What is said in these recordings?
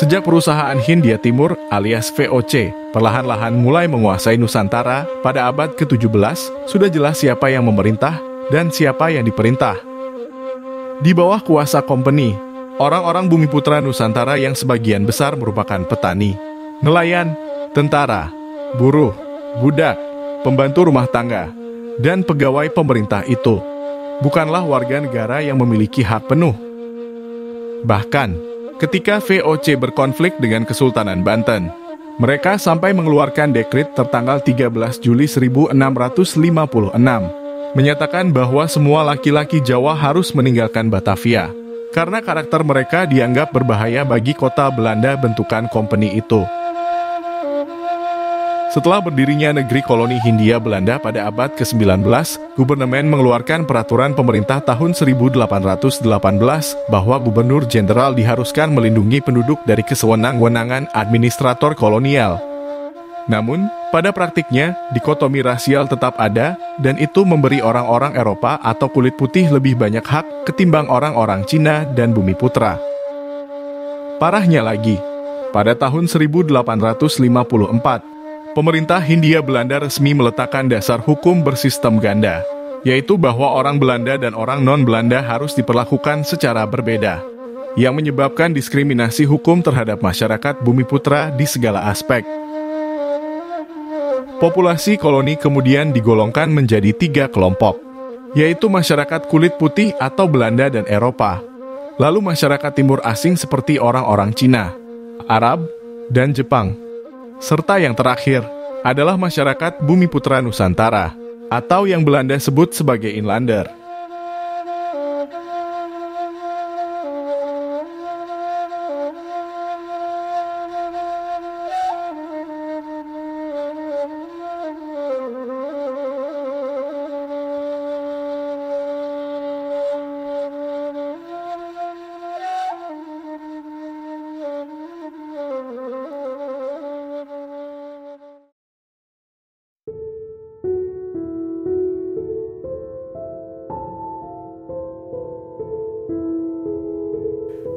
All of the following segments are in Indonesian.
Sejak perusahaan Hindia Timur alias VOC perlahan-lahan mulai menguasai Nusantara pada abad ke-17, sudah jelas siapa yang memerintah dan siapa yang diperintah. Di bawah kuasa company, orang-orang Bumiputra Nusantara yang sebagian besar merupakan petani, nelayan, tentara, buruh, budak, pembantu rumah tangga, dan pegawai pemerintah itu bukanlah warga negara yang memiliki hak penuh. Bahkan, ketika VOC berkonflik dengan Kesultanan Banten, mereka sampai mengeluarkan dekret tertanggal 13 Juli 1656, menyatakan bahwa semua laki-laki Jawa harus meninggalkan Batavia, karena karakter mereka dianggap berbahaya bagi kota Belanda bentukan company itu. Setelah berdirinya negeri koloni Hindia Belanda pada abad ke-19, Gubernemen mengeluarkan peraturan pemerintah tahun 1818 bahwa Gubernur Jenderal diharuskan melindungi penduduk dari kesewenang-wenangan administrator kolonial. Namun, pada praktiknya, dikotomi rasial tetap ada, dan itu memberi orang-orang Eropa atau kulit putih lebih banyak hak ketimbang orang-orang Cina dan Bumiputra. Parahnya lagi, pada tahun 1854, pemerintah Hindia Belanda resmi meletakkan dasar hukum bersistem ganda, yaitu bahwa orang Belanda dan orang non-Belanda harus diperlakukan secara berbeda, yang menyebabkan diskriminasi hukum terhadap masyarakat Bumiputra di segala aspek. Populasi koloni kemudian digolongkan menjadi 3 kelompok, yaitu masyarakat kulit putih atau Belanda dan Eropa, lalu masyarakat timur asing seperti orang-orang Cina, Arab, dan Jepang, serta yang terakhir adalah masyarakat Bumiputra Nusantara, atau yang Belanda sebut sebagai Inlander.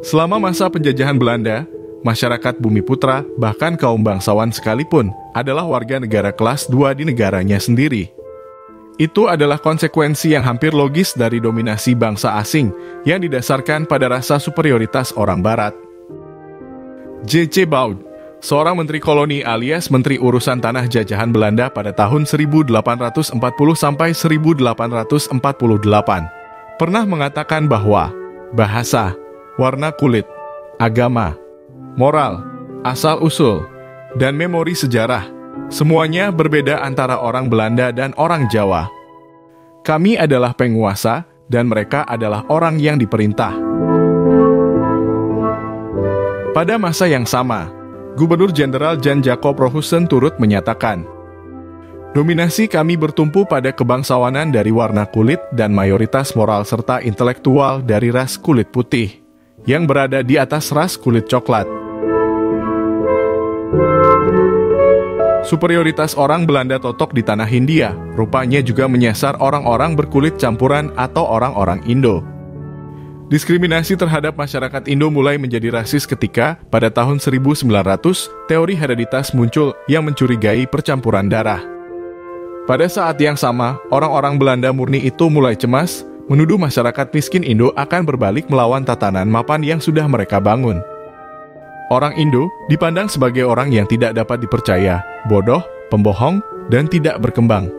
Selama masa penjajahan Belanda, masyarakat Bumiputra, bahkan kaum bangsawan sekalipun, adalah warga negara kelas 2 di negaranya sendiri. Itu adalah konsekuensi yang hampir logis dari dominasi bangsa asing yang didasarkan pada rasa superioritas orang Barat. J.C. Baud, seorang menteri koloni alias menteri urusan tanah jajahan Belanda pada tahun 1840 sampai 1848, pernah mengatakan bahwa bahasa, warna kulit, agama, moral, asal-usul, dan memori sejarah, semuanya berbeda antara orang Belanda dan orang Jawa. Kami adalah penguasa, dan mereka adalah orang yang diperintah. Pada masa yang sama, Gubernur Jenderal Jan Jacob Rohusen turut menyatakan, dominasi kami bertumpu pada kebangsawanan dari warna kulit dan mayoritas moral serta intelektual dari ras kulit putih, yang berada di atas ras kulit coklat. Superioritas orang Belanda totok di tanah Hindia, rupanya juga menyasar orang-orang berkulit campuran atau orang-orang Indo. Diskriminasi terhadap masyarakat Indo mulai menjadi rasis ketika, pada tahun 1900, teori hereditas muncul yang mencurigai percampuran darah. Pada saat yang sama, orang-orang Belanda murni itu mulai cemas, menuduh masyarakat miskin Indo akan berbalik melawan tatanan mapan yang sudah mereka bangun. Orang Indo dipandang sebagai orang yang tidak dapat dipercaya, bodoh, pembohong, dan tidak berkembang.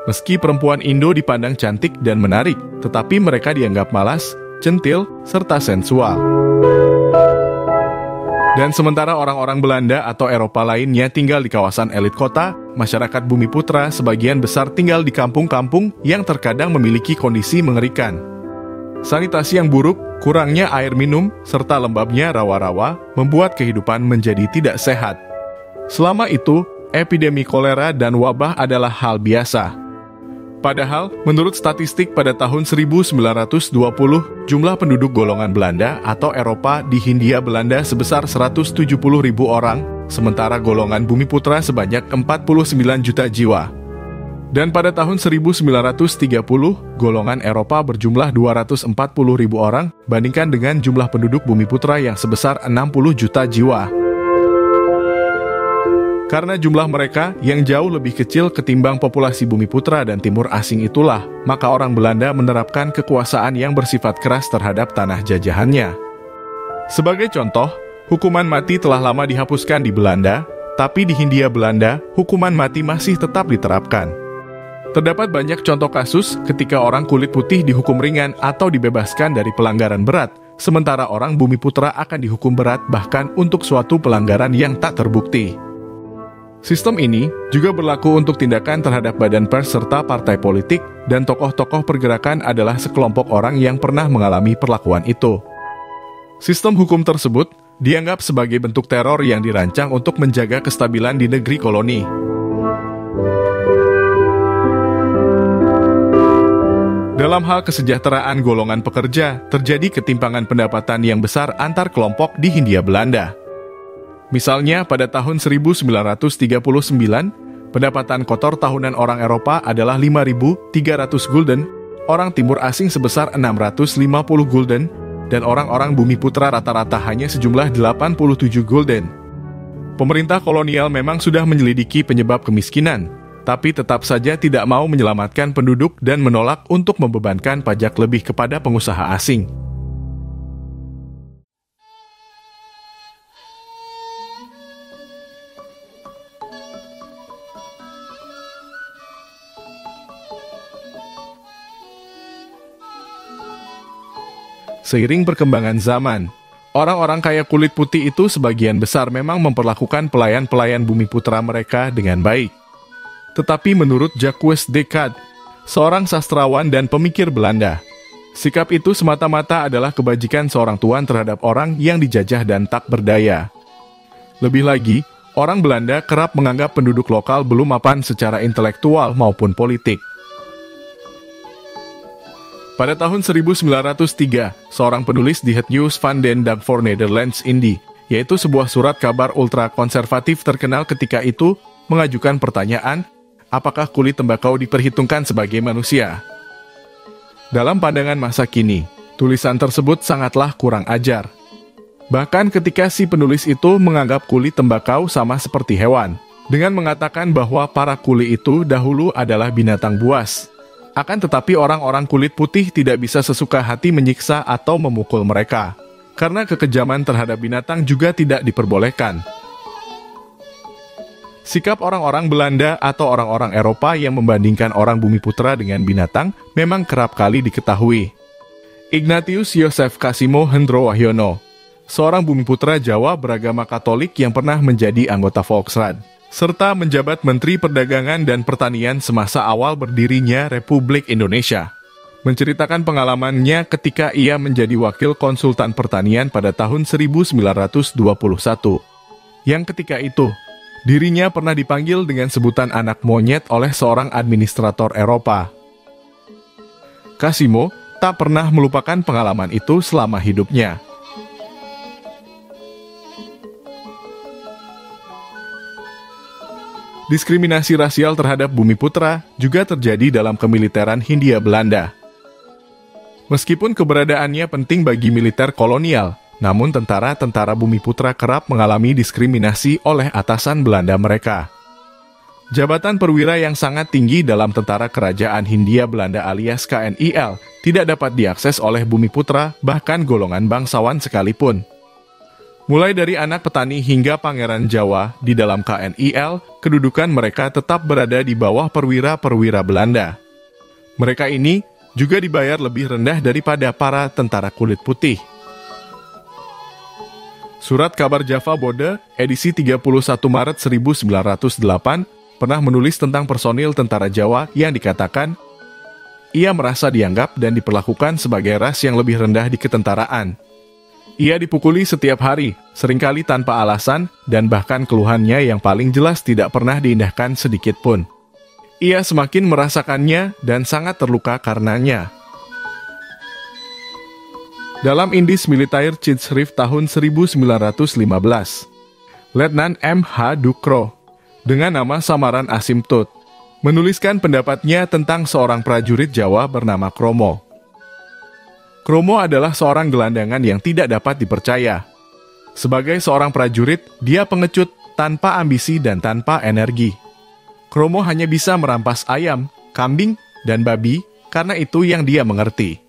Meski perempuan Indo dipandang cantik dan menarik, tetapi mereka dianggap malas, centil, serta sensual. Dan sementara orang-orang Belanda atau Eropa lainnya tinggal di kawasan elit kota, masyarakat Bumiputra sebagian besar tinggal di kampung-kampung yang terkadang memiliki kondisi mengerikan. Sanitasi yang buruk, kurangnya air minum, serta lembabnya rawa-rawa membuat kehidupan menjadi tidak sehat. Selama itu, epidemi kolera dan wabah adalah hal biasa. Padahal, menurut statistik pada tahun 1920, jumlah penduduk golongan Belanda atau Eropa di Hindia Belanda sebesar 170.000 orang, sementara golongan Bumiputra sebanyak 49 juta jiwa. Dan pada tahun 1930, golongan Eropa berjumlah 240.000 orang, bandingkan dengan jumlah penduduk Bumiputra yang sebesar 60 juta jiwa. Karena jumlah mereka yang jauh lebih kecil ketimbang populasi Bumiputra dan Timur Asing itulah, maka orang Belanda menerapkan kekuasaan yang bersifat keras terhadap tanah jajahannya. Sebagai contoh, hukuman mati telah lama dihapuskan di Belanda, tapi di Hindia Belanda, hukuman mati masih tetap diterapkan. Terdapat banyak contoh kasus ketika orang kulit putih dihukum ringan atau dibebaskan dari pelanggaran berat, sementara orang Bumiputra akan dihukum berat bahkan untuk suatu pelanggaran yang tak terbukti. Sistem ini juga berlaku untuk tindakan terhadap badan pers serta partai politik, dan tokoh-tokoh pergerakan adalah sekelompok orang yang pernah mengalami perlakuan itu. Sistem hukum tersebut dianggap sebagai bentuk teror yang dirancang untuk menjaga kestabilan di negeri koloni. Dalam hal kesejahteraan golongan pekerja, terjadi ketimpangan pendapatan yang besar antar kelompok di Hindia Belanda. Misalnya, pada tahun 1939, pendapatan kotor tahunan orang Eropa adalah 5.300 gulden, orang Timur Asing sebesar 650 gulden, dan orang-orang Bumiputra rata-rata hanya sejumlah 87 gulden. Pemerintah kolonial memang sudah menyelidiki penyebab kemiskinan, tapi tetap saja tidak mau menyelamatkan penduduk dan menolak untuk membebankan pajak lebih kepada pengusaha asing. Seiring perkembangan zaman, orang-orang kaya kulit putih itu sebagian besar memang memperlakukan pelayan-pelayan Bumiputra mereka dengan baik. Tetapi menurut Jacques Descartes, seorang sastrawan dan pemikir Belanda, sikap itu semata-mata adalah kebajikan seorang tuan terhadap orang yang dijajah dan tak berdaya. Lebih lagi, orang Belanda kerap menganggap penduduk lokal belum mapan secara intelektual maupun politik. Pada tahun 1903, seorang penulis di Het Nieuws van den Dag voor Nederlands Indie, yaitu sebuah surat kabar ultra-konservatif terkenal ketika itu, mengajukan pertanyaan, apakah kulit tembakau diperhitungkan sebagai manusia? Dalam pandangan masa kini, tulisan tersebut sangatlah kurang ajar. Bahkan ketika si penulis itu menganggap kulit tembakau sama seperti hewan, dengan mengatakan bahwa para kuli itu dahulu adalah binatang buas. Akan tetapi orang-orang kulit putih tidak bisa sesuka hati menyiksa atau memukul mereka, karena kekejaman terhadap binatang juga tidak diperbolehkan. Sikap orang-orang Belanda atau orang-orang Eropa yang membandingkan orang Bumiputra dengan binatang memang kerap kali diketahui. Ignatius Yosef Kasimo Hendro Wahyono, seorang Bumiputra Jawa beragama Katolik yang pernah menjadi anggota Volksraad, serta menjabat Menteri Perdagangan dan Pertanian semasa awal berdirinya Republik Indonesia, menceritakan pengalamannya ketika ia menjadi wakil konsultan pertanian pada tahun 1921, yang ketika itu dirinya pernah dipanggil dengan sebutan anak monyet oleh seorang administrator Eropa. Kasimo tak pernah melupakan pengalaman itu selama hidupnya. Diskriminasi rasial terhadap Bumiputra juga terjadi dalam kemiliteran Hindia Belanda. Meskipun keberadaannya penting bagi militer kolonial, namun tentara-tentara Bumiputra kerap mengalami diskriminasi oleh atasan Belanda mereka. Jabatan perwira yang sangat tinggi dalam tentara kerajaan Hindia Belanda alias KNIL tidak dapat diakses oleh Bumiputra, bahkan golongan bangsawan sekalipun. Mulai dari anak petani hingga pangeran Jawa, di dalam KNIL, kedudukan mereka tetap berada di bawah perwira-perwira Belanda. Mereka ini juga dibayar lebih rendah daripada para tentara kulit putih. Surat kabar Java Bode, edisi 31 Maret 1908, pernah menulis tentang personil tentara Jawa yang dikatakan, ia merasa dianggap dan diperlakukan sebagai ras yang lebih rendah di ketentaraan. Ia dipukuli setiap hari, seringkali tanpa alasan, dan bahkan keluhannya yang paling jelas tidak pernah diindahkan sedikit pun. Ia semakin merasakannya dan sangat terluka karenanya. Dalam Indis Militair Tijdschrift tahun 1915, Letnan M. H. Dukro, dengan nama samaran Asymptoot, menuliskan pendapatnya tentang seorang prajurit Jawa bernama Kromo. Kromo adalah seorang gelandangan yang tidak dapat dipercaya. Sebagai seorang prajurit, dia pengecut, tanpa ambisi dan tanpa energi. Kromo hanya bisa merampas ayam, kambing, dan babi, karena itu yang dia mengerti.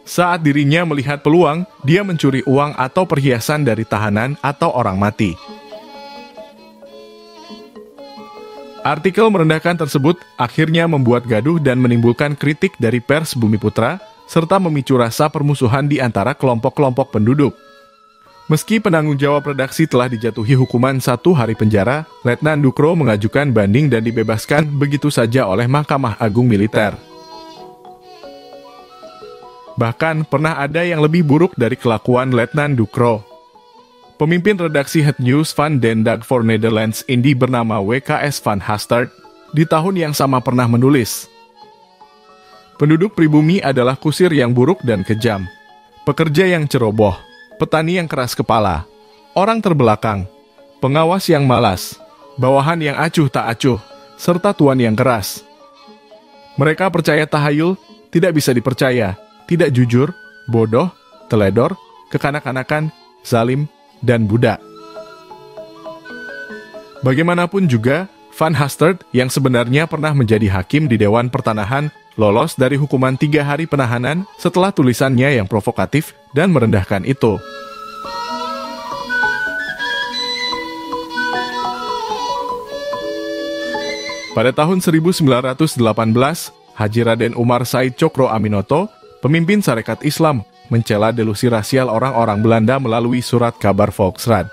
Saat dirinya melihat peluang, dia mencuri uang atau perhiasan dari tahanan atau orang mati. Artikel merendahkan tersebut akhirnya membuat gaduh dan menimbulkan kritik dari pers Bumiputra, serta memicu rasa permusuhan di antara kelompok-kelompok penduduk. Meski penanggung jawab redaksi telah dijatuhi hukuman 1 hari penjara, Letnan Dukro mengajukan banding dan dibebaskan begitu saja oleh Mahkamah Agung Militer. Bahkan pernah ada yang lebih buruk dari kelakuan Letnan Dukro. Pemimpin redaksi Het Nieuws van den Dag for Netherlands Indie bernama WKS van Hastert di tahun yang sama pernah menulis, penduduk pribumi adalah kusir yang buruk dan kejam, pekerja yang ceroboh, petani yang keras kepala, orang terbelakang, pengawas yang malas, bawahan yang acuh tak acuh, serta tuan yang keras. Mereka percaya tahayul, tidak bisa dipercaya, tidak jujur, bodoh, teledor, kekanak-kanakan, zalim, dan budak. Bagaimanapun juga, Van Hastert yang sebenarnya pernah menjadi hakim di Dewan Pertanahan lolos dari hukuman 3 hari penahanan setelah tulisannya yang provokatif dan merendahkan itu. Pada tahun 1918, Haji Raden Umar Said Cokro Aminoto, pemimpin Sarekat Islam, mencela delusi rasial orang-orang Belanda melalui surat kabar Volksraad.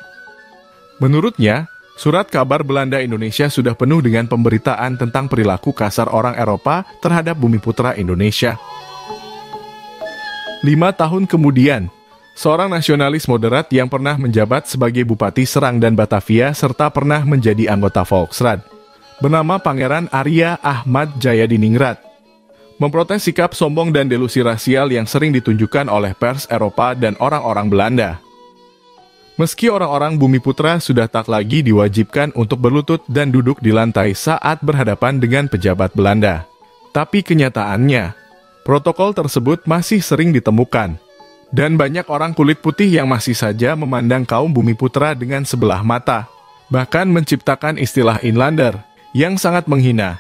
Menurutnya, surat kabar Belanda Indonesia sudah penuh dengan pemberitaan tentang perilaku kasar orang Eropa terhadap Bumiputra Indonesia. 5 tahun kemudian, seorang nasionalis moderat yang pernah menjabat sebagai Bupati Serang dan Batavia serta pernah menjadi anggota Volksraad, bernama Pangeran Arya Ahmad Jayadiningrat, memprotes sikap sombong dan delusi rasial yang sering ditunjukkan oleh pers Eropa dan orang-orang Belanda. Meski orang-orang Bumiputra sudah tak lagi diwajibkan untuk berlutut dan duduk di lantai saat berhadapan dengan pejabat Belanda, tapi kenyataannya, protokol tersebut masih sering ditemukan, dan banyak orang kulit putih yang masih saja memandang kaum Bumiputra dengan sebelah mata, bahkan menciptakan istilah inlander yang sangat menghina.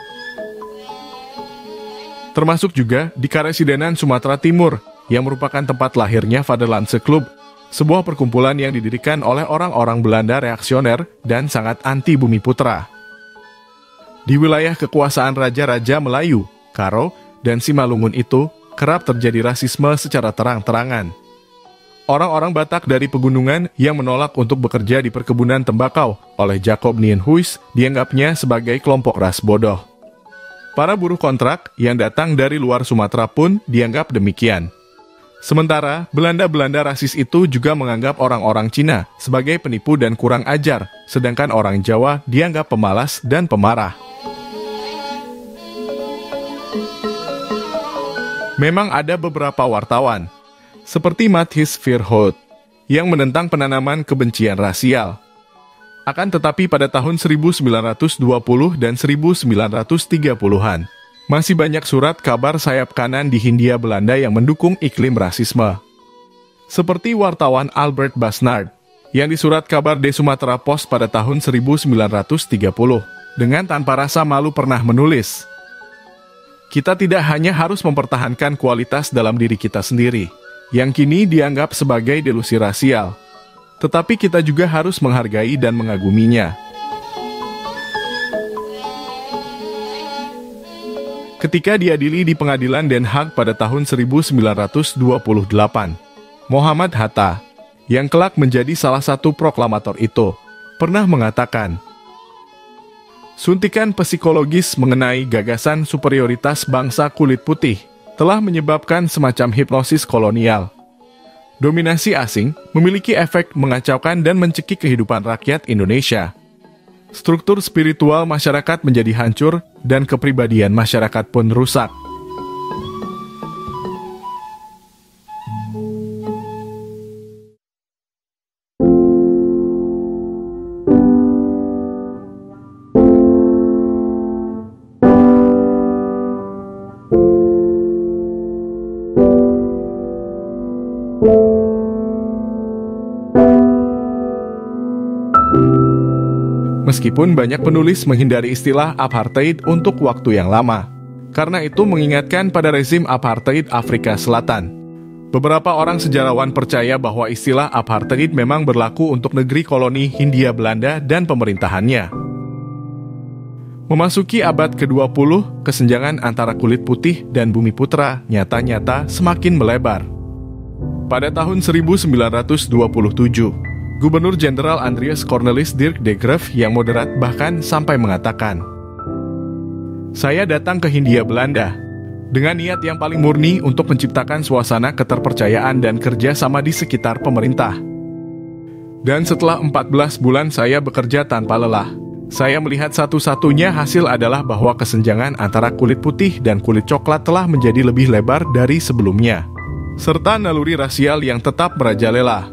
Termasuk juga di Karesidenan Sumatera Timur, yang merupakan tempat lahirnya Vaderlandse Club, sebuah perkumpulan yang didirikan oleh orang-orang Belanda reaksioner dan sangat anti Bumiputra. Di wilayah kekuasaan Raja-Raja Melayu, Karo, dan Simalungun itu, kerap terjadi rasisme secara terang-terangan. Orang-orang Batak dari pegunungan yang menolak untuk bekerja di perkebunan tembakau oleh Jacob Nienhuis dianggapnya sebagai kelompok ras bodoh. Para buruh kontrak yang datang dari luar Sumatera pun dianggap demikian. Sementara, Belanda-Belanda rasis itu juga menganggap orang-orang Cina sebagai penipu dan kurang ajar, sedangkan orang Jawa dianggap pemalas dan pemarah. Memang ada beberapa wartawan, seperti Matthias Verhoeven, yang menentang penanaman kebencian rasial. Akan tetapi pada tahun 1920 dan 1930-an, masih banyak surat kabar sayap kanan di Hindia Belanda yang mendukung iklim rasisme. Seperti wartawan Albert Basnard, yang di surat kabar de Sumatera Post pada tahun 1930, dengan tanpa rasa malu pernah menulis, "Kita tidak hanya harus mempertahankan kualitas dalam diri kita sendiri, yang kini dianggap sebagai delusi rasial, tetapi kita juga harus menghargai dan mengaguminya." Ketika diadili di pengadilan Den Haag pada tahun 1928, Muhammad Hatta, yang kelak menjadi salah satu proklamator itu, pernah mengatakan, "Suntikan psikologis mengenai gagasan superioritas bangsa kulit putih telah menyebabkan semacam hipnosis kolonial. Dominasi asing memiliki efek mengacaukan dan mencekik kehidupan rakyat Indonesia. Struktur spiritual masyarakat menjadi hancur dan kepribadian masyarakat pun rusak." Meskipun banyak penulis menghindari istilah apartheid untuk waktu yang lama, karena itu mengingatkan pada rezim apartheid Afrika Selatan. Beberapa orang sejarawan percaya bahwa istilah apartheid memang berlaku untuk negeri koloni Hindia Belanda dan pemerintahannya. Memasuki abad ke-20, kesenjangan antara kulit putih dan bumi putra nyata-nyata semakin melebar. Pada tahun 1927, Gubernur Jenderal Andries Cornelis Dirk de Graaf yang moderat bahkan sampai mengatakan, "Saya datang ke Hindia Belanda dengan niat yang paling murni untuk menciptakan suasana keterpercayaan dan kerja sama di sekitar pemerintah. Dan setelah 14 bulan saya bekerja tanpa lelah, saya melihat satu-satunya hasil adalah bahwa kesenjangan antara kulit putih dan kulit coklat telah menjadi lebih lebar dari sebelumnya, serta naluri rasial yang tetap merajalela."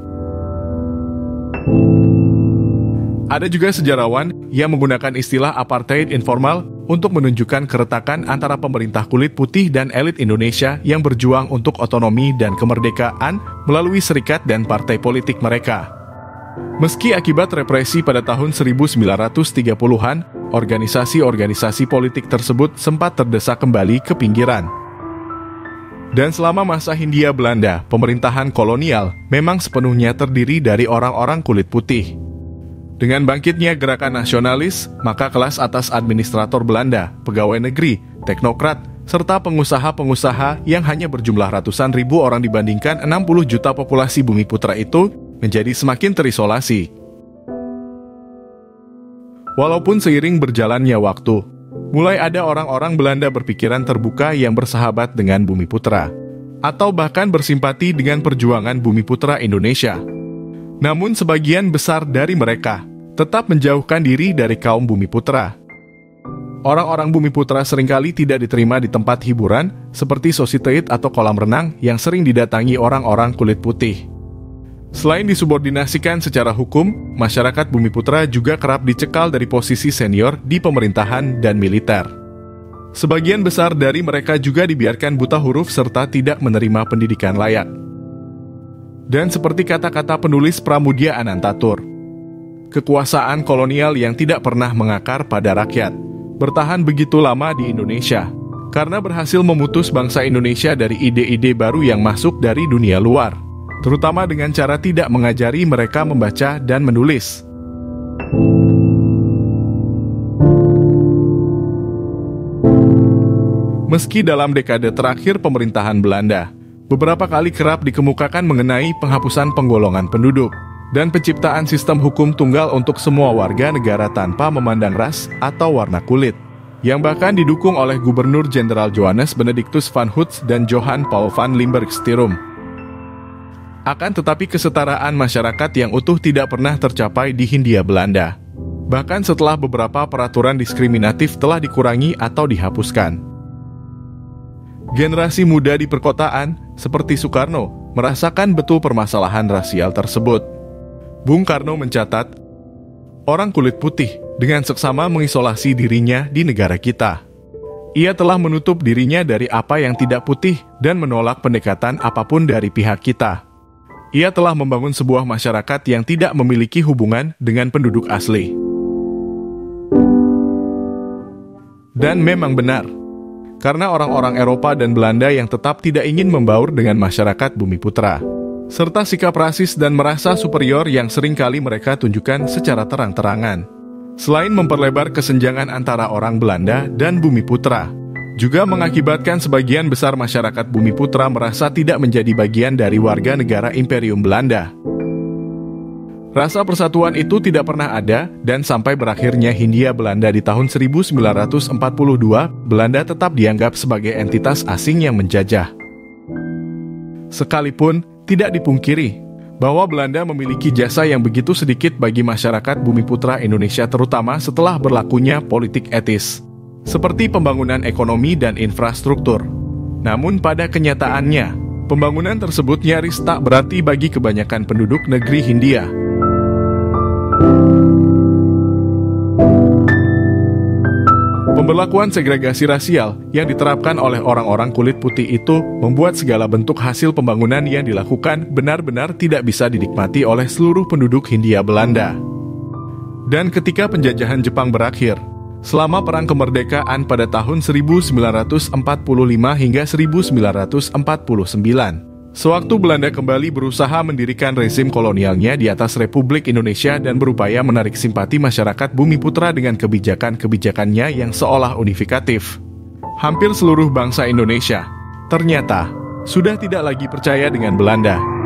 Ada juga sejarawan yang menggunakan istilah apartheid informal untuk menunjukkan keretakan antara pemerintah kulit putih dan elit Indonesia yang berjuang untuk otonomi dan kemerdekaan melalui serikat dan partai politik mereka. Meski akibat represi pada tahun 1930-an, organisasi-organisasi politik tersebut sempat terdesak kembali ke pinggiran. Dan selama masa Hindia Belanda, pemerintahan kolonial memang sepenuhnya terdiri dari orang-orang kulit putih. Dengan bangkitnya gerakan nasionalis, maka kelas atas administrator Belanda, pegawai negeri, teknokrat, serta pengusaha-pengusaha yang hanya berjumlah ratusan ribu orang dibandingkan 60 juta populasi bumi putra itu menjadi semakin terisolasi. Walaupun seiring berjalannya waktu, mulai ada orang-orang Belanda berpikiran terbuka yang bersahabat dengan bumi putra, atau bahkan bersimpati dengan perjuangan bumi putra Indonesia. Namun sebagian besar dari mereka tetap menjauhkan diri dari kaum bumi putra. Orang-orang bumi putra seringkali tidak diterima di tempat hiburan seperti sositeid atau kolam renang yang sering didatangi orang-orang kulit putih. Selain disubordinasikan secara hukum, masyarakat bumi putra juga kerap dicekal dari posisi senior di pemerintahan dan militer. Sebagian besar dari mereka juga dibiarkan buta huruf serta tidak menerima pendidikan layak. Dan seperti kata-kata penulis Pramudia Anantatur, kekuasaan kolonial yang tidak pernah mengakar pada rakyat bertahan begitu lama di Indonesia karena berhasil memutus bangsa Indonesia dari ide-ide baru yang masuk dari dunia luar, terutama dengan cara tidak mengajari mereka membaca dan menulis. Meski dalam dekade terakhir pemerintahan Belanda, beberapa kali kerap dikemukakan mengenai penghapusan penggolongan penduduk dan penciptaan sistem hukum tunggal untuk semua warga negara tanpa memandang ras atau warna kulit, yang bahkan didukung oleh Gubernur Jenderal Johannes Benedictus van Hoots dan Johan Paul van Limburg-Stirum. Akan tetapi kesetaraan masyarakat yang utuh tidak pernah tercapai di Hindia Belanda, bahkan setelah beberapa peraturan diskriminatif telah dikurangi atau dihapuskan. Generasi muda di perkotaan, seperti Soekarno, merasakan betul permasalahan rasial tersebut. Bung Karno mencatat, orang kulit putih dengan seksama mengisolasi dirinya di negara kita. Ia telah menutup dirinya dari apa yang tidak putih dan menolak pendekatan apapun dari pihak kita. Ia telah membangun sebuah masyarakat yang tidak memiliki hubungan dengan penduduk asli. Dan memang benar, karena orang-orang Eropa dan Belanda yang tetap tidak ingin membaur dengan masyarakat bumi putra, serta sikap rasis dan merasa superior yang seringkali mereka tunjukkan secara terang-terangan. Selain memperlebar kesenjangan antara orang Belanda dan bumi putra, juga mengakibatkan sebagian besar masyarakat bumi putra merasa tidak menjadi bagian dari warga negara Imperium Belanda. Rasa persatuan itu tidak pernah ada, dan sampai berakhirnya Hindia Belanda di tahun 1942, Belanda tetap dianggap sebagai entitas asing yang menjajah. Sekalipun tidak dipungkiri bahwa Belanda memiliki jasa yang begitu sedikit bagi masyarakat bumi putra Indonesia, terutama setelah berlakunya politik etis, seperti pembangunan ekonomi dan infrastruktur. Namun pada kenyataannya, pembangunan tersebut nyaris tak berarti bagi kebanyakan penduduk negeri Hindia. Pemberlakuan segregasi rasial yang diterapkan oleh orang-orang kulit putih itu membuat segala bentuk hasil pembangunan yang dilakukan benar-benar tidak bisa dinikmati oleh seluruh penduduk Hindia Belanda. Dan ketika penjajahan Jepang berakhir, selama Perang Kemerdekaan pada tahun 1945 hingga 1949, sewaktu Belanda kembali berusaha mendirikan rezim kolonialnya di atas Republik Indonesia dan berupaya menarik simpati masyarakat Bumi Putra dengan kebijakan-kebijakannya yang seolah unifikatif, hampir seluruh bangsa Indonesia ternyata sudah tidak lagi percaya dengan Belanda.